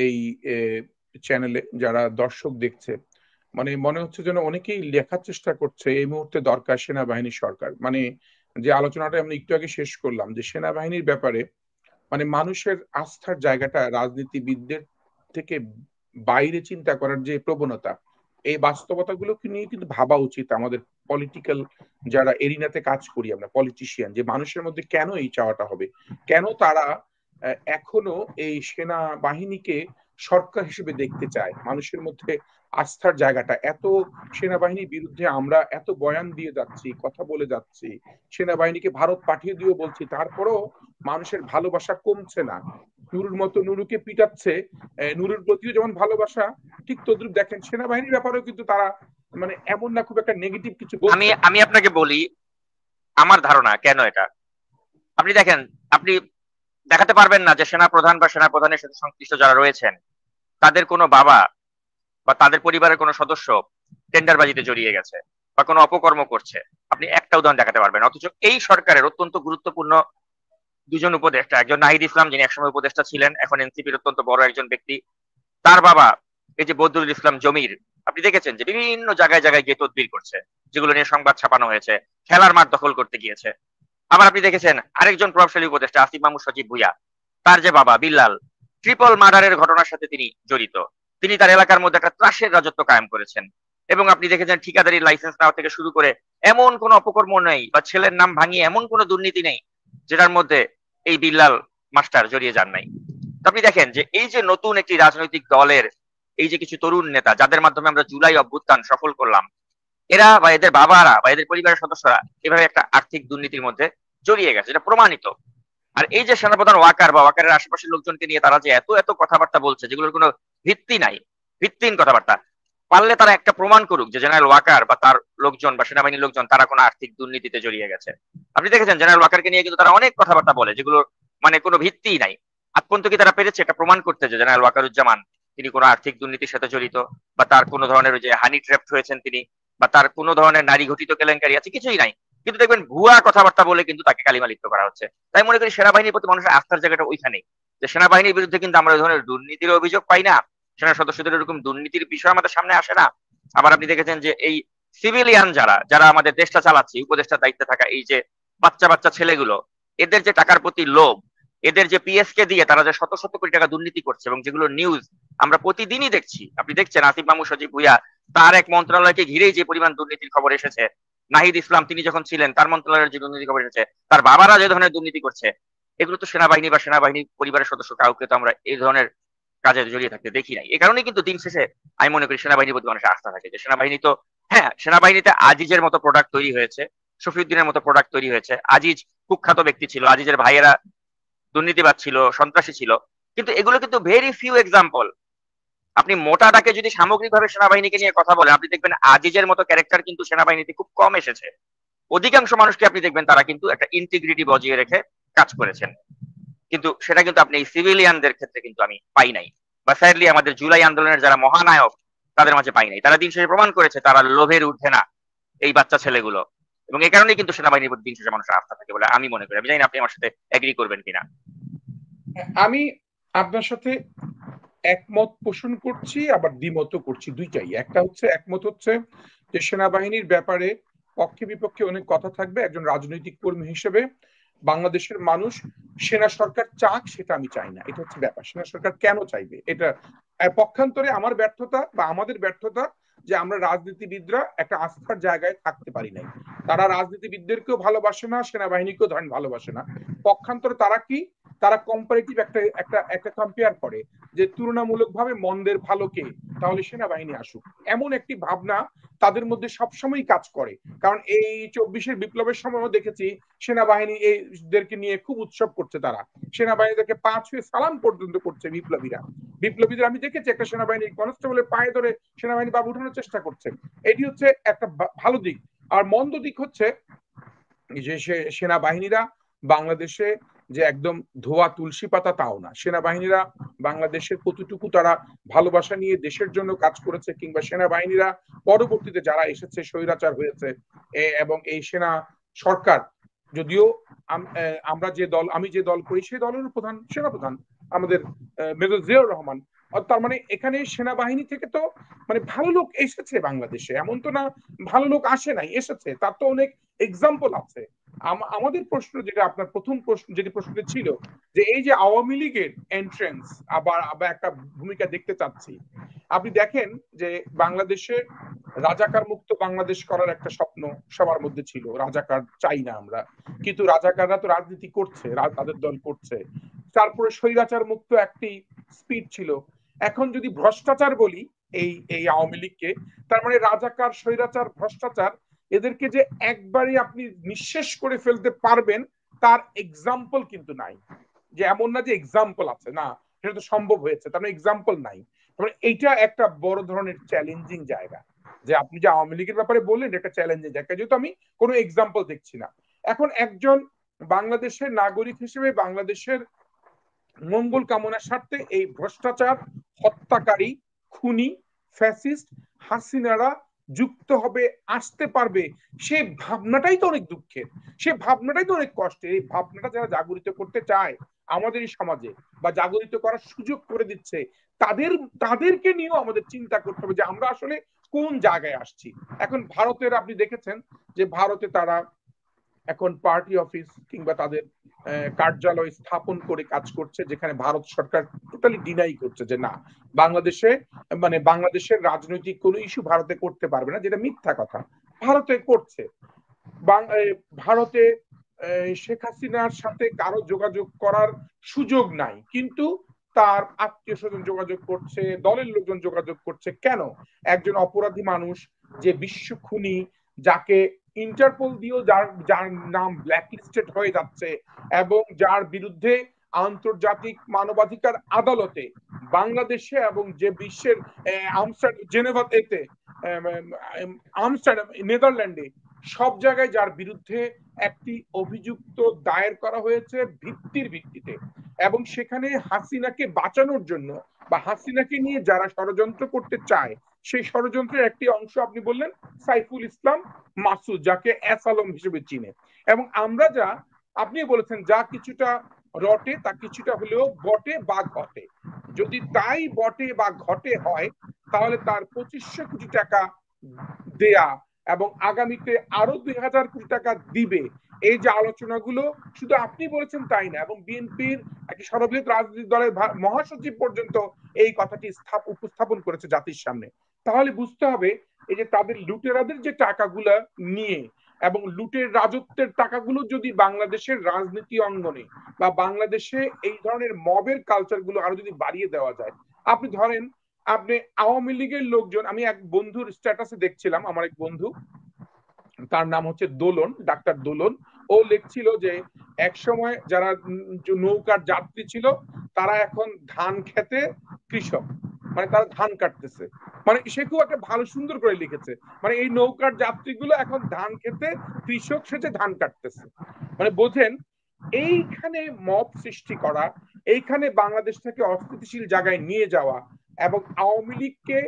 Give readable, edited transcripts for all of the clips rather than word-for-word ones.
এই চ্যানেলে যারা দর্শক দেখছে, মানে মনে হচ্ছে যেন অনেকেই লেখার চেষ্টা করছে এই মুহূর্তে দরকার সেনাবাহিনী সরকার। মানে যে আলোচনাটা আমরা একটু আগে শেষ করলাম যে সেনাবাহিনীর ব্যাপারে মানে মানুষের আস্থার জায়গাটা রাজনীতিবিদদের থেকে বাইরে চিন্তা করার যে প্রবণতা, এই বাস্তবতাগুলোকে নিয়ে কিন্তু ভাবা উচিত আমাদের পলিটিক্যাল যারা এরিনাতে কাজ করি, আমরা পলিটিশিয়ান, যে মানুষের মধ্যে কেন এই চাওয়াটা হবে, কেন তারা এখনো এই সেনা বাহিনীকে সরকার হিসেবে দেখতে চায়। মানুষের মধ্যে আস্থার জায়গাটা এত, সেনাবাহিনীর বিরুদ্ধে আমরা এত বয়ান দিয়ে যাচ্ছি, কথা বলে যাচ্ছি, সেনাবাহিনীকে ভারত পাঠিয়ে দিয়েও বলছি, তারপরেও মানুষের ভালোবাসা কমছে না। নুরুর মতো নুরুকে পিটাচ্ছে, নুরুর প্রতিও যেমন ভালোবাসা, ঠিক তদ্রুপ দেখেন সেনাবাহিনীর ব্যাপারেও কিন্তু তারা মানে এমন না খুব একটা নেগেটিভ কিছু আমি বলছে। আমি আপনাকে বলি আমার ধারণা কেন এটা। আপনি দেখেন, আপনি দেখাতে পারবেন না যে সেনা প্রধান বা সেনা প্রধানের সাথে সংশ্লিষ্ট যারা রয়েছেন তাদের কোনো বাবা বা তাদের পরিবারের কোনো সদস্য টেন্ডারবাজিতে জড়িয়ে গেছে বা কোনো অপকর্ম করছে। আপনি একটা উদাহরণ দেখাতে পারবেন, অথচ এই সরকারের অত্যন্ত গুরুত্বপূর্ণ দুজন উপদেষ্টা, একজন নাহিদ ইসলাম যিনি একসময় উপদেষ্টা ছিলেন, এখন এনসিপির অত্যন্ত বড় একজন ব্যক্তি, তার বাবা এই যে বদরুল ইসলাম জমির, আপনি দেখেছেন যে বিভিন্ন জায়গায় জায়গায় গিয়ে তদবির করছে, যেগুলো নিয়ে সংবাদ ছাপানো হয়েছে, খেলার মাঠ দখল করতে গিয়েছে। আবার আপনি দেখেছেন আরেকজন প্রভাবশালী উপদেষ্টা আসিফ মাহমুদ সজীব ভুইয়া, তার যে বাবা বিল্লাল, ট্রিপল মার্ডারের ঘটনার সাথে তিনি জড়িত। তিনি তার এলাকার মধ্যে একটা ত্রাসের রাজত্ব কায়েম করেছেন। এবং আপনি দেখেছেন ঠিকাদারি লাইসেন্স নেওয়া থেকে শুরু করে এমন কোন অপকর্ম নেই বা ছেলের নাম ভাঙিয়ে এমন কোন দুর্নীতি নেই যেটার মধ্যে এই বিল্লাল মাস্টার জড়িয়ে যান নাই। তো আপনি দেখেন যে এই যে নতুন একটি রাজনৈতিক দলের এই যে কিছু তরুণ নেতা যাদের মাধ্যমে আমরা জুলাই অভ্যুত্থান সফল করলাম, এরা বা এদের বাবারা বা এদের পরিবারের সদস্যরা এভাবে একটা আর্থিক দুর্নীতির মধ্যে জড়িয়ে গেছে, এটা প্রমাণিত। আর এই যে সেনাপ্রধান ওয়াকার বা ওয়াকারের আশেপাশের লোকজনকে নিয়ে তারা যে এত এত কথাবার্তা বলছে যেগুলোর কোনো ভিত্তি নাই, ভিত্তিহীন কথাবার্তা, পারলে তারা একটা প্রমাণ করুক যে জেনারেল ওয়াকার বা তার লোকজন বা সেনাবাহিনীর লোকজন তারা কোনো আর্থিক দুর্নীতিতে জড়িয়ে গেছে। আপনি দেখেছেন জেনারেল ওয়াকারকে নিয়ে কিন্তু তারা অনেক কথাবার্তা বলে যেগুলো মানে কোনো ভিত্তিই নাই। আজ পর্যন্ত কি তারা পেরেছে এটা প্রমাণ করতে যে জেনারেল ওয়াকারুজ্জামান তিনি কোনো আর্থিক দুর্নীতির সাথে জড়িত, বা তার কোনো ধরনের ওই যে হানি ট্র্যাপ হয়েছেন তিনি, বা তার কোনো ধরনের নারী ঘটিত কেলেঙ্কারি আছে? কিছুই নাই। কিন্তু দেখবেন ভুয়া কথাবার্তা বলে কিন্তু তাকে কালিমা লিপ্ত করা হচ্ছে। তাই মনে করি সেনাবাহিনীর প্রতি মানুষের আস্থার জায়গাটা ওইখানেই, যে সেনাবাহিনীর বিরুদ্ধে কিন্তু আমরা ওই ধরনের দুর্নীতির অভিযোগ পাই না, সেনা সদস্যদের এরকম দুর্নীতির বিষয় আমাদের সামনে আসে না। আবার আপনি দেখেছেন যে এই সিভিলিয়ান যারা যারা আমাদের দেশটা চালাচ্ছে, উপদেষ্টার দায়িত্বে থাকা এই যে বাচ্চা বাচ্চা ছেলেগুলো, এদের যে টাকার প্রতি লোভ, এদের যে পিএসকে দিয়ে তারা যে শত শত কোটি টাকা দুর্নীতি করছে এবং যেগুলো নিউজ আমরা প্রতিদিনই দেখছি। আপনি দেখছেন আসিফ মাহমুদ সজীব ভুইয়া, তার এক মন্ত্রণালয়কে ঘিরেই যে পরিমাণ দুর্নীতির খবর এসেছে, নাহিদ ইসলাম তিনি যখন ছিলেন তার মন্ত্রণালয়ের যে দুর্নীতি খবর এসেছে, তার বাবারা যে ধরনের দুর্নীতি করছে, এগুলো তো সেনাবাহিনী বা সেনাবাহিনী পরিবারের সদস্য কাউকে তো আমরা এই ধরনের কাজে জড়িয়ে থাকতে দেখি নাই। এই কারণেই কিন্তু দিন শেষে আমি মনে করি সেনাবাহিনীর প্রতি মানুষের আস্থা থাকে, যে সেনাবাহিনী তো হ্যাঁ, সেনাবাহিনীতে আজিজের মতো প্রোডাক্ট তৈরি হয়েছে, শফিউদ্দিনের মতো প্রোডাক্ট তৈরি হয়েছে। আজিজ কুখ্যাত ব্যক্তি ছিল, আজিজের ভাইয়েরা দুর্নীতিবাদ ছিল, সন্ত্রাসী ছিল, কিন্তু এগুলো কিন্তু ভেরি ফিউ এক্সাম্পল। আপনি মোটাটাকে যদি সামগ্রিকভাবে সেনাবাহিনীকে নিয়ে কথা বলেন, আপনি দেখবেন আজিজের মতো ক্যারেক্টার কিন্তু সেনাবাহিনীতে খুব কম এসেছে। অধিকাংশ মানুষকে আপনি দেখবেন তারা কিন্তু একটা ইন্টিগ্রিটি বজিয়ে রেখে কাজ করেছেন। কিন্তু সেটা কিন্তু আপনি এই সিভিলিয়ানদের ক্ষেত্রে কিন্তু আমি পাই নাই, বা স্যারলি আমাদের জুলাই আন্দোলনের যারা মহানায়ক তাদের মাঝে পাই নাই। তারা দিন শেষে প্রমাণ করেছে তারা লোভের ঊর্ধ্বে না, এই বাচ্চা ছেলেগুলো। এবং এই কারণেই কিন্তু সেনাবাহিনীর প্রতি দিন শেষে মানুষের আস্থা থাকে বলে আমি মনে করি। আমি জানি না আপনি আমার সাথে এগ্রি করবেন কিনা। আমি আপনার সাথে একমত পোষণ করছি, আবার দ্বিমতও করছি, দুইটাই। একটা হচ্ছে একমত হচ্ছে যে সেনাবাহিনীর ব্যাপারে পক্ষে বিপক্ষে অনেক কথা থাকবে। একজন রাজনৈতিক কর্মী হিসেবে বাংলাদেশের মানুষ সেনা সরকার চাক সেটা আমি চাই না, এটা হচ্ছে ব্যাপার। সেনা সরকার কেন চাইবে এটা পক্ষান্তরে আমার ব্যর্থতা বা আমাদের ব্যর্থতা যে আমরা রাজনীতিবিদরা একটা আস্থার জায়গায় থাকতে পারি নাই। তারা রাজনীতিবিদদেরকেও ভালোবাসে না, সেনাবাহিনীকেও ধরেন ভালোবাসে না। পক্ষান্তরে তারা কি, তারা কম্পারেটিভ একটা একটা একটা কম্পেয়ার করে যে তুলনামূলকভাবে মন্দের ভালো কে, তাহলে সেনাবাহিনী আসুক, এমন একটি ভাবনা তাদের মধ্যে সবসময় কাজ করে। কারণ এই 24-এর বিপ্লবের সময়ও দেখেছি সেনাবাহিনী এইদেরকে নিয়ে খুব উৎসব করছে, তারা সেনাবাহিনীদেরকে পা ছুঁয়ে সালাম পর্যন্ত করছে বিপ্লবীরা। বিপ্লবীদের আমি দেখেছি একটা সেনাবাহিনীর কনস্টেবলের পায়ে ধরে সেনাবাহিনী বাবু উঠানোর চেষ্টা করছে। এটি হচ্ছে একটা ভালো দিক। আর মন্দ দিক হচ্ছে যে সেনাবাহিনীরা বাংলাদেশে যে একদম ধোয়া তুলসী পাতা তাও না। সেনাবাহিনীরা বাংলাদেশের কতটুকু তারা ভালোবাসা নিয়ে দেশের জন্য কাজ করেছে, কিংবা সেনাবাহিনীরা পরবর্তীতে যারা এসেছে স্বৈরাচার হয়েছে, এবং এই সেনা সরকার যদিও আমরা যে দল, আমি যে দল করি সেই দলের প্রধান সেনাপ্রধান, আমাদের মেজর জিয়াউর রহমান। তার মানে এখানে সেনাবাহিনী থেকে তো মানে ভালো লোক এসেছে বাংলাদেশে, এমন তো না ভালো লোক আসে নাই, এসেছে, তার তো অনেক এক্সাম্পল আছে। আমাদের প্রশ্ন যেটা, আপনার প্রথম প্রশ্ন যেটি প্রশ্নটা ছিল যে এই যে আওয়ামী লীগের এন্ট্রেন্স আবার আবার একটা ভূমিকা দেখতে চাচ্ছি। আপনি দেখেন যে বাংলাদেশে রাজাকার মুক্ত বাংলাদেশ করার একটা স্বপ্ন সবার মধ্যে ছিল, রাজাকার চাই না আমরা, কিন্তু রাজাকাররা তো রাজনীতি করছে, তাদের দল করছে। তারপরে স্বৈরাচার মুক্ত একটি স্পিড ছিল। এখন যদি ভ্রষ্টাচার বলি এই এই আওয়ামী লীগকে, তার মানে রাজাকার, স্বৈরাচার, ভ্রষ্টাচার, এদেরকে যে একবারই আপনি নিঃশেষ করে ফেলতে পারবেন তার এক্সাম্পল কিন্তু নাই। যে এমন না যে এক্সাম্পল আছে, না সেটা তো সম্ভব হয়েছে, তার মানে এক্সাম্পল নাই। তারপরে এইটা একটা বড় ধরনের চ্যালেঞ্জিং জায়গা, যে আপনি যে আওয়ামী লীগের ব্যাপারে বললেন একটা চ্যালেঞ্জিং জায়গা, যেহেতু আমি কোনো এক্সাম্পল দেখছি না। এখন একজন বাংলাদেশের নাগরিক হিসেবে বাংলাদেশের মঙ্গল কামনার স্বার্থে এই ভ্রষ্টাচার, হত্যাকারী, খুনি, ফ্যাসিস্ট হাসিনারা যুক্ত হবে, আসতে পারবে, সে ভাবনাটাই তো অনেক দুঃখের, সে ভাবনাটাই তো অনেক কষ্টের। এই ভাবনাটা যারা জাগরিত করতে চায় আমাদের এই সমাজে, বা জাগরিত করার সুযোগ করে দিচ্ছে, তাদের তাদেরকে নিয়েও আমাদের চিন্তা করতে হবে যে আমরা আসলে কোন জায়গায় আসছি। এখন ভারতের আপনি দেখেছেন যে ভারতে তারা এখন পার্টি অফিস কিংবা তাদের কার্যালয় স্থাপন করে কাজ করছে, যেখানে ভারত সরকার টোটালি ডিনাই করছে যে না, বাংলাদেশে মানে বাংলাদেশের রাজনৈতিক কোনো ইস্যু ভারতে করতে পারবে না, যেটা মিথ্যা কথা। ভারতে করছে। ভারতে শেখ হাসিনার সাথে কারো যোগাযোগ করার সুযোগ নাই, কিন্তু তার আত্মীয় স্বজন যোগাযোগ করছে, দলের লোকজন যোগাযোগ করছে। কেন? একজন অপরাধী মানুষ, যে বিশ্ব খুনি, যাকে ইন্টারপোল দিয়েও যার যার নাম ব্ল্যাকলিস্টেড হয়ে যাচ্ছে, এবং যার বিরুদ্ধে আন্তর্জাতিক মানবাধিকার আদালতে বাংলাদেশে এবং যে বিশ্বের জেনেভা এতে আমস্টারডাম নেদারল্যান্ডে সব জায়গায় যার বিরুদ্ধে একটি অভিযুক্ত দায়ের করা হয়েছে ভিত্তির ভিত্তিতে, এবং সেখানে হাসিনাকে বাঁচানোর জন্য বা হাসিনাকে নিয়ে যারা ষড়যন্ত্র করতে চায়, সেই ষড়যন্ত্রের একটি অংশ আপনি বললেন সাইফুল ইসলাম মাসুদ, যাকে এস আলম হিসেবে চিনে। এবং আমরা যা আপনি বলেছেন যা কিছুটা রটে তা কিছুটা হলেও বটে বা ঘটে। যদি তাই বটে বা ঘটে হয়, তাহলে তার 2500 কোটি টাকা দেয়া এবং আগামীতে আরো 2000 কোটি টাকা দিবে, এই যে আলোচনাগুলো শুধু আপনি বলেছেন তাই না, এবং বিএনপির একটি সর্ববৃহৎ রাজনৈতিক দলের মহাসচিব পর্যন্ত এই কথাটি উপস্থাপন করেছে জাতির সামনে। তাহলে বুঝতে হবে এই যে তাদের লুটেরাদের যে টাকাগুলা নিয়ে, এবং লুটের রাজত্বের টাকাগুলো যদি বাংলাদেশের রাজনীতি অঙ্গনে বা বাংলাদেশে এই ধরনের মবের কালচার গুলো আরো যদি বাড়িয়ে দেওয়া যায়। আপনি ধরেন, আপনি আওয়ামী লীগের লোকজন, আমি এক বন্ধুর স্ট্যাটাসে দেখছিলাম, আমার এক বন্ধু, তার নাম হচ্ছে দোলন, ডাক্তার দোলন। ও লিখছিল যে এক সময় যারা নৌকার যাত্রী ছিল তারা এখন ধান খেতে কৃষক, মানে তারা ধান কাটতেছে। মানে সে খুব একটা ভালো সুন্দর করে লিখেছে, মানে এই নৌকার যাত্রীগুলো এখন ধান খেতে কৃষক সেজে ধান কাটতেছে। মানে বোঝেন, এইখানে মব সৃষ্টি করা, এইখানে বাংলাদেশটাকে অস্থিতিশীল জায়গায় নিয়ে যাওয়া, এবং আওয়ামী লীগকে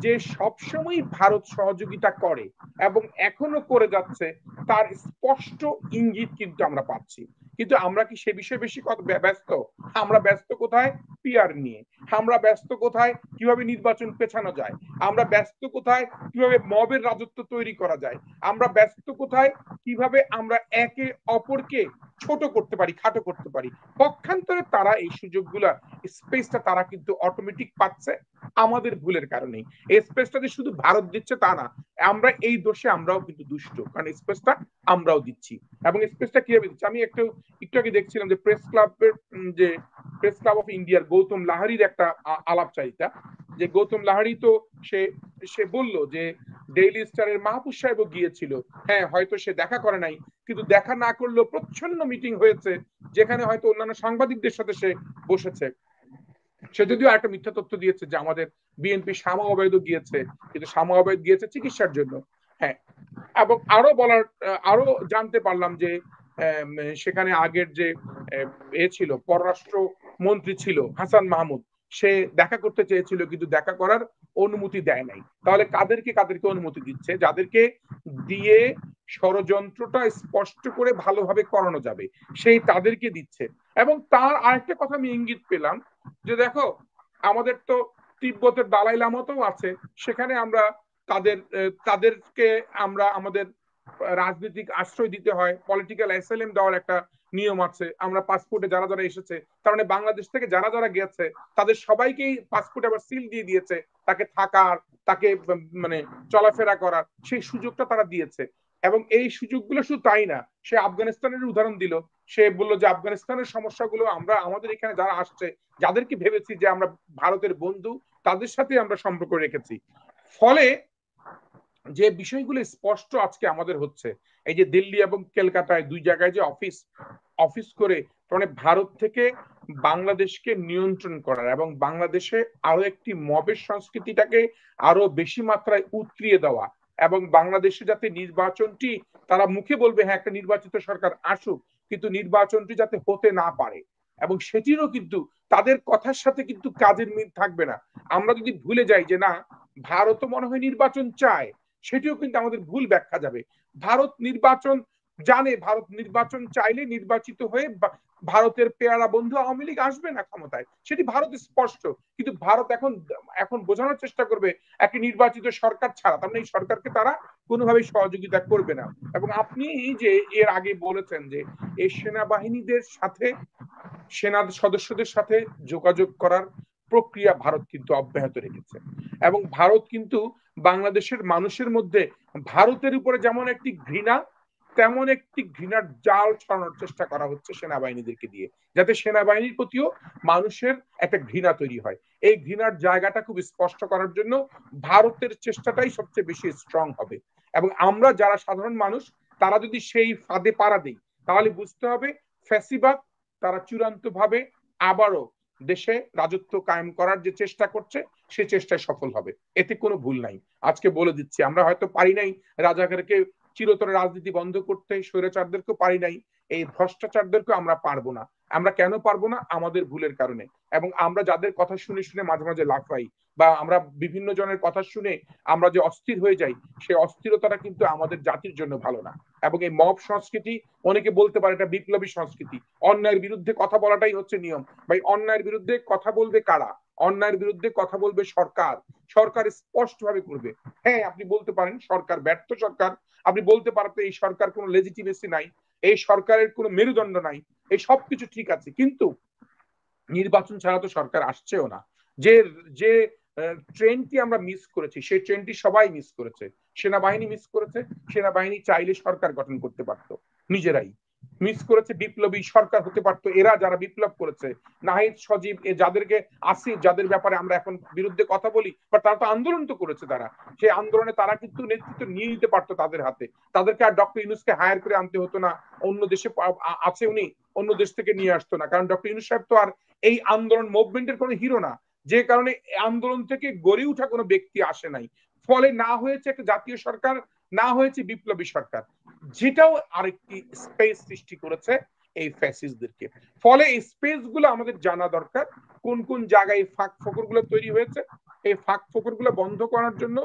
যে সবসময় ভারত সহযোগিতা করে এবং এখনো করে যাচ্ছে, তার স্পষ্ট ইঙ্গিত কিন্তু আমরা পাচ্ছি। কিন্তু আমরা কি সে বিষয়ে বেশি ব্যস্ত? আমরা ব্যস্ত কোথায়? পিআর নিয়ে। আমরা ব্যস্ত কোথায়? কিভাবে নির্বাচন পেছানো যায়। আমরা ব্যস্ত কোথায়? কিভাবে মবের রাজত্ব তৈরি করা যায়। আমরা ব্যস্ত কোথায়? কিভাবে আমরা একে অপরকে ছোট করতে পারি, খাটো করতে পারি। পক্ষান্তরে তারা এই সুযোগগুলা, স্পেসটা তারা কিন্তু অটোমেটিক পাচ্ছে আমাদের ভুলের কারণেই। এই স্পেসটা যে শুধু ভারত দিচ্ছে তা না, আমরা এই দোষে আমরাও কিন্তু দুষ্ট, কারণ স্পেসটা আমরাও দিচ্ছি। এবং স্পেসটা কিভাবে দিচ্ছি, আমি একটু আগে দেখছিলাম যে প্রেস ক্লাবের যে প্রেস ক্লাব অফ ইন্ডিয়ার গৌতম লাহারির একটা আলাপচারিতা, যে গৌতম লাহারি তো সে সে বলল যে ডেইলি স্টারের মাহফুজ সাহেবও গিয়েছিল। হ্যাঁ, হয়তো সে দেখা করে নাই, কিন্তু দেখা না করলেও প্রচ্ছন্ন মিটিং হয়েছে, যেখানে হয়তো অন্যান্য সাংবাদিকদের সাথে সে বসেছে। সে যদিও একটা মিথ্যা তথ্য দিয়েছে যে আমাদের বিএনপি শামা ওবায়দও গিয়েছে, কিন্তু শামা ওবায়দ গিয়েছে চিকিৎসার জন্য। হ্যাঁ, এবং আরো বলার, আরো জানতে পারলাম যে সেখানে আগের যে এ ছিল পররাষ্ট্র মন্ত্রী ছিল হাসান মাহমুদ, সে দেখা করতে চেয়েছিল কিন্তু দেখা করার অনুমতি দেয় নাই। তাহলে কাদেরকে কাদেরকে অনুমতি দিচ্ছে? যাদেরকে দিয়ে ষড়যন্ত্রটা স্পষ্ট করে ভালোভাবে করানো যাবে সেই তাদেরকে দিচ্ছে। এবং তার আরেকটা কথা আমি ইঙ্গিত পেলাম যে দেখো আমাদের তো তিব্বতের দালাই লামাতেও আছে, সেখানে আমরা তাদেরকে আমরা আমাদের রাজনৈতিক আশ্রয় দিতে হয়, পলিটিক্যাল অ্যাসাইলাম দেওয়ার একটা নিয়ম আছে। আমরা পাসপোর্টে যারা যারা এসেছে, তার মানে বাংলাদেশ থেকে যারা যারা গেছে তাদের সবাইকেই পাসপোর্ট আবার সিল দিয়ে দিয়েছে, তাকে থাকার, তাকে মানে চলাফেরা করার সেই সুযোগটা তারা দিয়েছে। এবং এই সুযোগগুলো শুধু তাই না, সে আফগানিস্তানের উদাহরণ দিল। সে বলল যে আফগানিস্তানের সমস্যাগুলো আমরা আমাদের এখানে যারা আসছে, যাদেরকে ভেবেছি যে আমরা ভারতের বন্ধু, তাদের সাথে আমরা সম্পর্ক রেখেছি। ফলে যে বিষয়গুলো স্পষ্ট আজকে আমাদের হচ্ছে, এই যে দিল্লি এবং কলকাতায় দুই জায়গায় যে অফিস অফিস করে মানে ভারত থেকে বাংলাদেশকে নিয়ন্ত্রণ করার এবং বাংলাদেশে আরো একটি মবের সংস্কৃতিটাকে আরো বেশি মাত্রায় উতরিয়ে দেওয়া, এবং বাংলাদেশে যাতে নির্বাচনটি, তারা মুখে বলবে হ্যাঁ একটা নির্বাচিত সরকার আসুক, কিন্তু নির্বাচনটি যাতে হতে না পারে, এবং সেটিরও কিন্তু তাদের কথার সাথে কিন্তু কাজের মিল থাকবে না। আমরা যদি ভুলে যাই যে না ভারতও মনে হয় নির্বাচন চায়, সেটিও কিন্তু আমাদের ভুল ব্যাখ্যা যাবে। ভারত নির্বাচন জানে, ভারত নির্বাচন চাইলে নির্বাচিত হয়ে ভারতের পেয়ারা বন্ধু আওয়ামী লীগ আসবে না ক্ষমতায়, সেটি ভারত স্পষ্ট। কিন্তু ভারত এখন এখন বোঝানোর চেষ্টা করবে একটি নির্বাচিত সরকার ছাড়া, তার মানে এই সরকারকে তারা কোনোভাবেই সহযোগিতা করবে না। এবং আপনি যে এর আগে বলেছেন যে এই সেনাবাহিনীদের সাথে, সেনা সদস্যদের সাথে যোগাযোগ করার প্রক্রিয়া ভারত কিন্তু অব্যাহত রেখেছে। এবং ভারত কিন্তু বাংলাদেশের মানুষের মধ্যে ভারতের উপরে যেমন একটি ঘৃণা, তেমন একটি ঘৃণার জাল ছড়ানোর চেষ্টা করা হচ্ছে সেনাবাহিনীদেরকে দিয়ে, যাতে সেনাবাহিনীর প্রতিও মানুষের একটা ঘৃণা তৈরি হয়। এই ঘৃণার জায়গাটা খুব স্পষ্ট করার জন্য ভারতের চেষ্টাটাই সবচেয়ে বেশি স্ট্রং হবে। এবং আমরা যারা সাধারণ মানুষ, তারা যদি সেই ফাঁদে পাড়া দেই, তাহলে বুঝতে হবে ফ্যাসিবাদ তারা চূড়ান্ত ভাবে আবারও দেশে রাজত্ব কায়েম করার যে চেষ্টা করছে, সে চেষ্টায় সফল হবে, এতে কোনো ভুল নাই। আজকে বলে দিচ্ছি, আমরা হয়তো পারি নাই রাজাকারকে চিরতরে রাজনীতি বন্ধ করতে, স্বৈরাচারদেরকেও পারি নাই, এই ভ্রষ্টাচারদেরকেও আমরা পারবো না। আমরা কেন পারবো না? আমাদের ভুলের কারণে। এবং আমরা যাদের কথা শুনে শুনে মাঝে মাঝে লাফাই, বা আমরা বিভিন্ন জনের কথা শুনে আমরা যে অস্থির হয়ে যাই, সেই অস্থিরতাটা কিন্তু আমাদের জাতির জন্য ভালো না। এবং এই মব সংস্কৃতি, অনেকে বলতে পারে এটা বিপ্লবী সংস্কৃতি, অন্যায়ের বিরুদ্ধে কথা বলাটাই হচ্ছে নিয়ম। ভাই অন্যায়ের বিরুদ্ধে কথা বলবে কারা? অন্যায়ের বিরুদ্ধে কথা বলবে সরকার। সরকার স্পষ্ট ভাবে করবে। হ্যাঁ আপনি বলতে পারেন সরকার ব্যর্থ সরকার, আপনি বলতে পারেন এই সরকার কোনো লেজিটিমেসি নাই, এই সরকারের কোনো মেরুদণ্ড নাই, এই সবকিছু ঠিক আছে, কিন্তু নির্বাচন ছাড়া তো সরকার আসছেও না। যে যে ট্রেনটি আমরা মিস করেছি, সেই ট্রেনটি সবাই মিস করেছে। সেনাবাহিনী মিস করেছে, সেনাবাহিনী চাইলে সরকার গঠন করতে পারতো নিজেরাই। মিস করেছে বিপ্লবী সরকার হতে পারতো, এরা যারা বিপ্লব করেছে, নাহিদ সজীব, যাদেরকে আসিফ, যাদের ব্যাপারে আমরা এখন বিরুদ্ধে কথা বলি, বা তারা তো আন্দোলন তো করেছে, তারা সেই আন্দোলনে তারা কিন্তু নেতৃত্ব নিয়ে নিতে পারতো তাদের হাতে। তাদেরকে আর ডক্টর ইউনূসকে হায়ার করে আনতে হতো না, অন্য দেশে আছে উনি, অন্য দেশ থেকে নিয়ে আসতো না, কারণ ডক্টর ইউনূস সাহেব তো আর এই আন্দোলন মুভমেন্টের কোনো হিরো না, যে কারণে আন্দোলন থেকে গড়ে উঠা কোনো ব্যক্তি আসে নাই। ফলে না হয়েছে একটা জাতীয় সরকার, না হয়েছে বিপ্লবী সরকার, যেটাও আরেকটি স্পেস সৃষ্টি করেছে এই ফ্যাসিস্টদেরকে। ফলে এই স্পেস গুলো আমাদের জানা দরকার, কোন কোন জায়গায় ফাঁক ফোকর গুলো তৈরি হয়েছে। এই ফাঁক ফোকর গুলো বন্ধ করার জন্য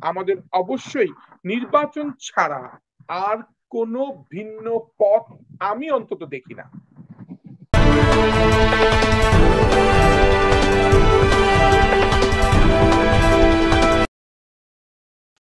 আমাদের অবশ্যই নির্বাচন ছাড়া আর কোনো ভিন্ন পথ আমি অন্তত দেখি না।